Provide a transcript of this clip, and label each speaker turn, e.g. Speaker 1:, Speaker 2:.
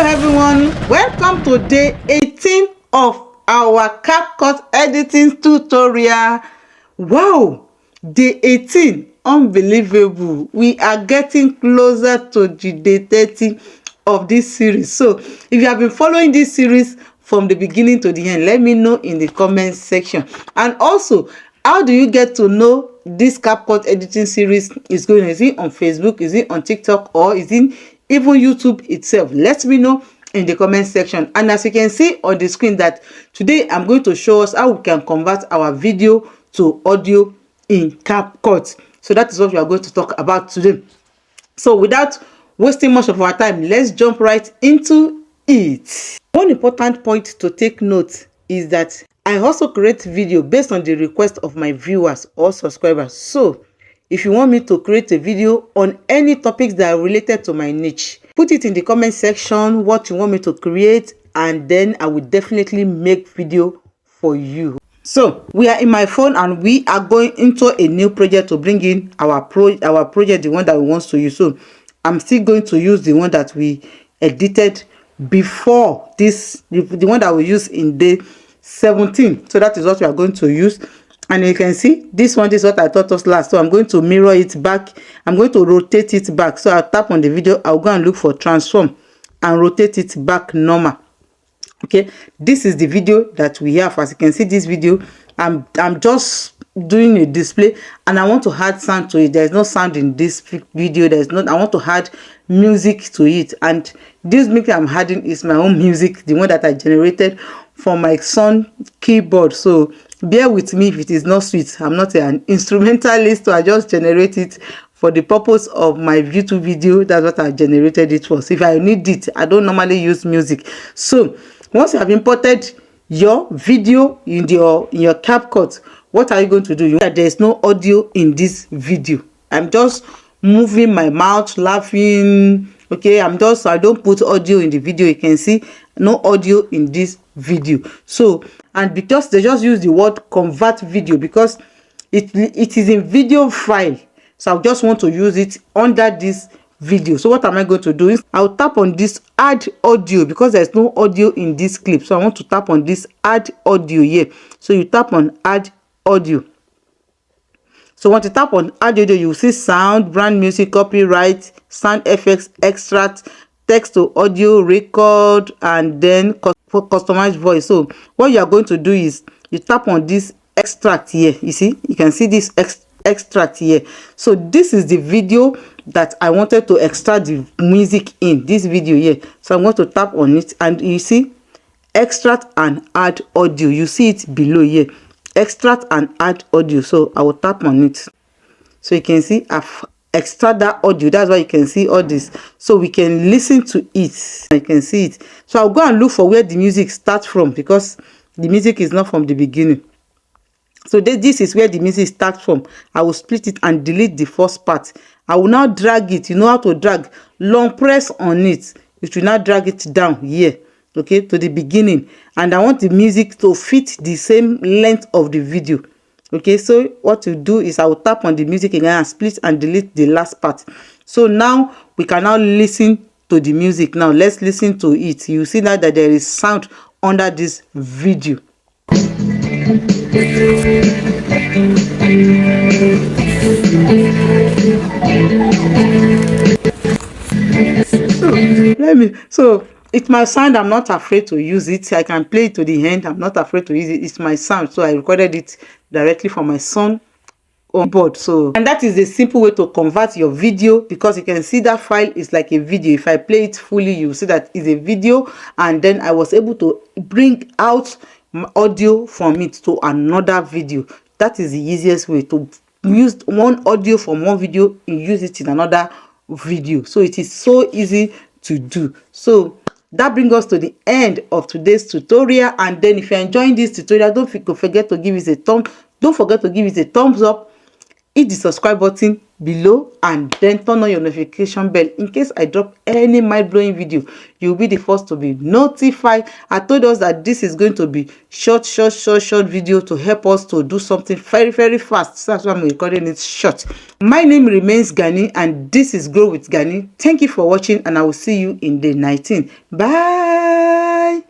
Speaker 1: everyone, welcome to day 18 of our CapCut editing tutorial. Wow, day 18, unbelievable. We are getting closer to the day 30 of this series. So if you have been following this series from the beginning to the end, let me know in the comment section. And also, how do you get to know this CapCut editing series is going? Is it on Facebook, is it on TikTok, or is it even YouTube itself? Let me know in the comment section. And as you can see on the screen, that today I'm going to show us how we can convert our video to audio in CapCut. So that is what we are going to talk about today. So without wasting much of our time, let's jump right into it. One important point to take note is that I also create video based on the request of my viewers or subscribers. So if you want me to create a video on any topics that are related to my niche, put it in the comment section what you want me to create, and then I will definitely make video for you. So we are in my phone and we are going into a new project to bring in our project, the one that we want to use. So I'm still going to use the one that we edited before this, the one that we use in day 17. So that is what we are going to use. And you can see this one is what I taught us last. So I'm going to mirror it back. I'm going to rotate it back. So I'll tap on the video. I'll go and look for transform and rotate it back normal. Okay, this is the video that we have. As you can see, this video, I'm just doing a display and I want to add sound to it. There's no sound in this video. I want to add music to it, and this music I'm adding is my own music, the one that I generated from my son keyboard. So bear with me if it is not sweet. I'm not an instrumentalist, so I just generate it for the purpose of my YouTube video. That's what I generated it for. So if I need it, I don't normally use music. So once you have imported your video in your CapCut, what are you going to do? There is no audio in this video. I'm just moving my mouth, laughing. Okay, I don't put audio in the video. You can see no audio in this video. So, and because they just use the word convert video, because it is in video file, so I just want to use it under this video. So what am I going to do is I'll tap on this add audio, because there's no audio in this clip. So I want to tap on this add audio here. So you tap on add audio. So once you tap on add audio, you will see sound, brand music, copyright, sound effects, extract, text to audio, record, and then for customized voice. So what you are going to do is you tap on this extract here. You see, you can see this extract here. So this is the video that I wanted to extract the music in, this video here. So I'm going to tap on it, and you see extract and add audio. You see it below here, extract and add audio. So I will tap on it. So you can see I've extract that audio. That's why you can see all this, so we can listen to it. I can see it. So I'll go and look for where the music starts from, because the music is not from the beginning. So this is where the music starts from. I will split it and delete the first part. I will now drag it. You know how to drag. Long press on it. You should now drag it down here, okay, to the beginning. And I want the music to fit the same length of the video. Okay, so what you do is I will tap on the music again and split and delete the last part. So now we can now listen to the music. Now let's listen to it. You see now that there is sound under this video. So it's my sound. I'm not afraid to use it. I can play it to the end. I'm not afraid to use it. It's my sound. So I recorded it directly from my son on board. So, and that is a simple way to convert your video, because you can see that file is like a video. If I play it fully, you see that is a video, and then I was able to bring out audio from it to another video. That is the easiest way to use one audio from one video and use it in another video. So it is so easy to do. So that brings us to the end of today's tutorial. And then if you're enjoying this tutorial, don't forget to give it a thumbs up, hit the subscribe button, below and then turn on your notification bell in case I drop any mind-blowing video. You'll be the first to be notified. I told us that this is going to be short video to help us to do something very fast. So that's why I'm recording it short. My name remains Ganny and this is Grow With Ganny. Thank you for watching and I will see you in day 19. Bye.